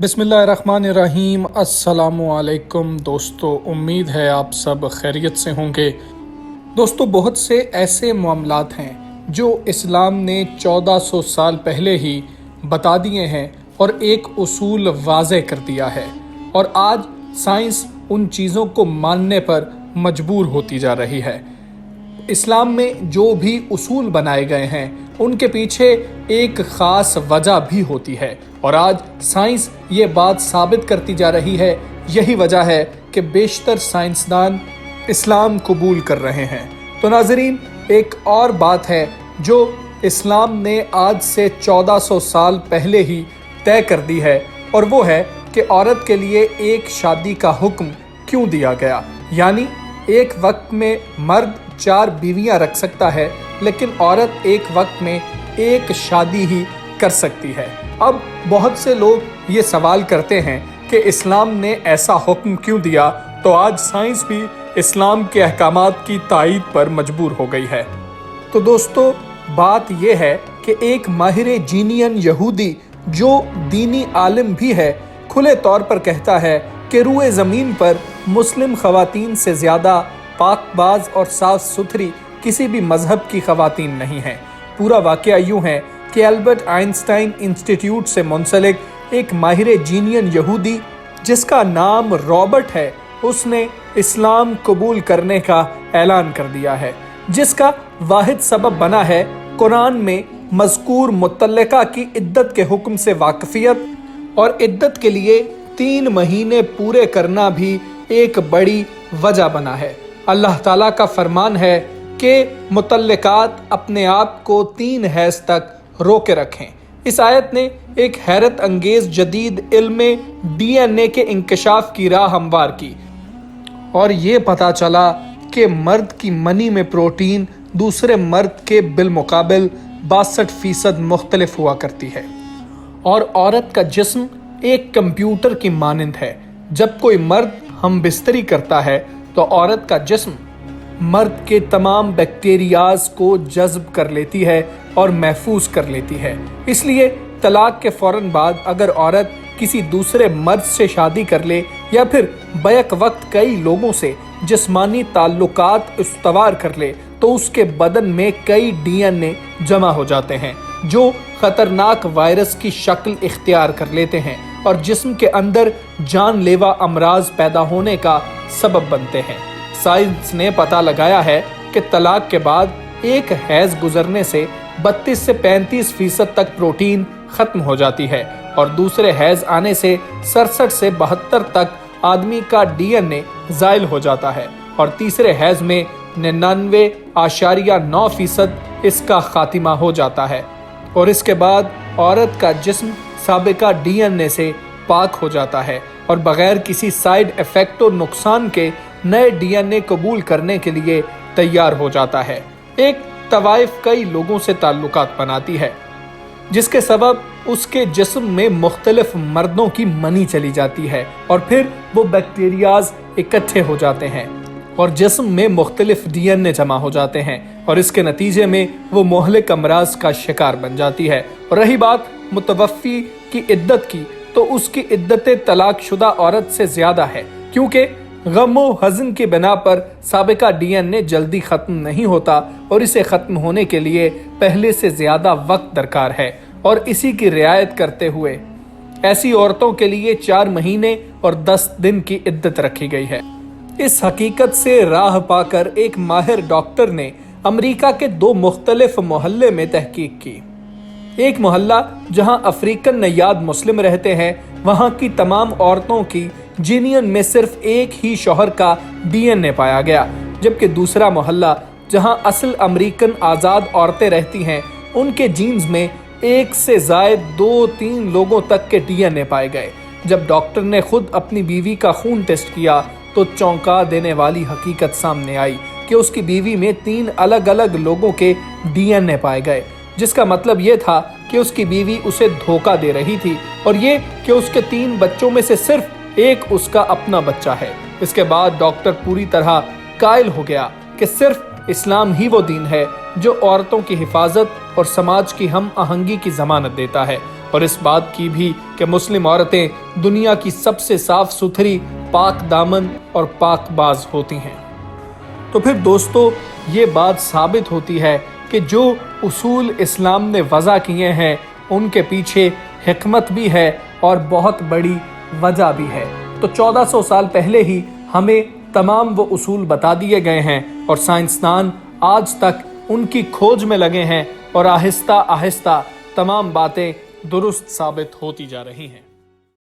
बिस्मिल्लाहिर्रहमानिर्रहीम। अस्सलामु अलैकुम दोस्तों, उम्मीद है आप सब खैरियत से होंगे। दोस्तों, बहुत से ऐसे मामलात हैं जो इस्लाम ने 1400 साल पहले ही बता दिए हैं और एक उसूल वाज़े कर दिया है, और आज साइंस उन चीज़ों को मानने पर मजबूर होती जा रही है। इस्लाम में जो भी उसूल बनाए गए हैं उनके पीछे एक ख़ास वजह भी होती है, और आज साइंस ये बात साबित करती जा रही है। यही वजह है कि बेशतर साइंसदान इस्लाम कबूल कर रहे हैं। तो नाज़रीन, एक और बात है जो इस्लाम ने आज से 1400 साल पहले ही तय कर दी है, और वो है कि औरत के लिए एक शादी का हुक्म क्यों दिया गया। यानी एक वक्त में मर्द 4 बीवियां रख सकता है, लेकिन औरत एक वक्त में एक शादी ही कर सकती है। अब बहुत से लोग ये सवाल करते हैं कि इस्लाम ने ऐसा हुक्म क्यों दिया, तो आज साइंस भी इस्लाम के अहकामात की तायीद पर मजबूर हो गई है। तो दोस्तों, बात यह है कि एक माहिर जीनियन यहूदी जो दीनी आलिम भी है, खुले तौर पर कहता है कि रूए ज़मीन पर मुस्लिम ख़वातीन से ज़्यादा पाकबाज और साफ सुथरी किसी भी मज़हब की ख़वातीन नहीं हैं। पूरा वाक़या यूँ है कि एल्बर्ट आइंस्टाइन इंस्टीट्यूट से मुंसलिक एक माहिर जीनियन यहूदी जिसका नाम रॉबर्ट है, उसने इस्लाम कबूल करने का ऐलान कर दिया है, जिसका वाहिद सबब बना है कुरान में मज़कूर मुतल्लिका की इद्दत के हुक्म से वाकफियत, और इद्दत के लिए 3 महीने पूरे करना भी एक बड़ी वजह बना है। अल्लाह ताला का फरमान है कि मुतल्लिकात अपने आप को 3 हैज़ तक रोके रखें। इस आयत ने एक हैरत अंगेज जदीद इल्म DNA के इंकशाफ की राह हमवार की, और ये पता चला कि मर्द की मनी में प्रोटीन दूसरे मर्द के बिलमुकाबिल 62% मुख्तलिफ हुआ करती है, और औरत का जिस्म एक कंप्यूटर की मानंद है। जब कोई मर्द हम बिस्तरी करता है तो औरत का जिस्म मर्द के तमाम बैक्टीरियाज को जज्ब कर लेती है और महफूज कर लेती है। इसलिए तलाक के फौरन बाद अगर औरत किसी दूसरे मर्द से शादी कर ले या फिर बैक वक्त कई लोगों से जिस्मानी ताल्लुकात इस्तवार कर ले, तो उसके बदन में कई DNA जमा हो जाते हैं जो खतरनाक वायरस की शक्ल इख्तियार कर लेते हैं और जिस्म के अंदर जानलेवा अमराज पैदा होने का सबब बनते हैं। साइंस ने पता लगाया है कि तलाक के बाद एक हैज गुजरने से 32 से 35% तक प्रोटीन खत्म हो जाती है, और दूसरे हैज आने से 67 से 72 तक आदमी का DNA ज़ाइल हो जाता है, और तीसरे हैज में 99.9% इसका खातिमा हो जाता है, और इसके बाद औरत का जिस्म साबिका DNA से पाक हो जाता है और बगैर किसी साइड इफेक्ट और नुकसान के नए DNA कबूल करने के लिए तैयार हो जाता है। एक तवाइफ कई लोगों से ताल्लुकात बनाती है, जिसके सबब उसके जिस्म में मुख्तलिफ मर्दों की मनी चली जाती है, और फिर वो बैक्टीरियाज इकट्ठे हो जाते हैं और जिस्म में मुख्तलिफ DNA जमा हो जाते हैं, और इसके नतीजे में वो मोहलिक अमराज का शिकार बन जाती है। और रही बात मुतवफ़ी की इद्दत की, तो उसकी इद्दत तलाक शुदा औरत से ज़्यादा है, क्योंकि गम व हज़न की बिना पर साबिका DNA जल्दी ख़त्म नहीं होता, और इसे ख़त्म होने के लिए पहले से ज़्यादा वक्त दरकार है, और इसी की रियायत करते हुए ऐसी औरतों के लिए 4 महीने और 10 दिन की इद्दत रखी गई है। इस हकीकत से राह पाकर एक माहिर डॉक्टर ने अमेरिका के 2 मुख्तलिफ मोहल्ले में तहकीक की। एक मोहल्ला जहां अफ्रीकन नयाद मुस्लिम रहते हैं, वहां की तमाम औरतों की जीनियन में सिर्फ एक ही शौहर का DNA पाया गया, जबकि दूसरा मोहल्ला जहां असल अमेरिकन आज़ाद औरतें रहती हैं, उनके जीन्स में 1 से ज़ायद 2-3 लोगों तक के DNA पाए गए। जब डॉक्टर ने खुद अपनी बीवी का खून टेस्ट किया तो चौंका देने वाली हकीकत सामने आई कि उसकी बीवी में 3 अलग अलग लोगों के DNA पाए गए, जिसका मतलब ये था कि उसकी बीवी उसे धोखा दे रही थी, और ये कि उसके 3 बच्चों में से सिर्फ एक उसका अपना बच्चा है। इसके बाद डॉक्टर पूरी तरह कायल हो गया कि सिर्फ इस्लाम ही वो दीन है जो औरतों की हिफाजत और समाज की हम आहंगी की ज़मानत देता है, اور اس بات کی بھی کہ مسلم عورتیں دنیا کی سب سے صاف ستھری، پاک دامن اور پاک باز ہوتی ہیں۔ تو پھر دوستو یہ بات ثابت ہوتی ہے کہ جو اصول اسلام نے وضع کیے ہیں ان کے پیچھے حکمت بھی ہے اور بہت بڑی وجہ بھی ہے۔ تو 1400 سال پہلے ہی ہمیں تمام وہ اصول بتا دیے گئے ہیں اور سائنسدان آج تک ان کی کھوج میں لگے ہیں اور آہستہ آہستہ تمام باتیں درست ثابت ہوتی جا رہی ہیں۔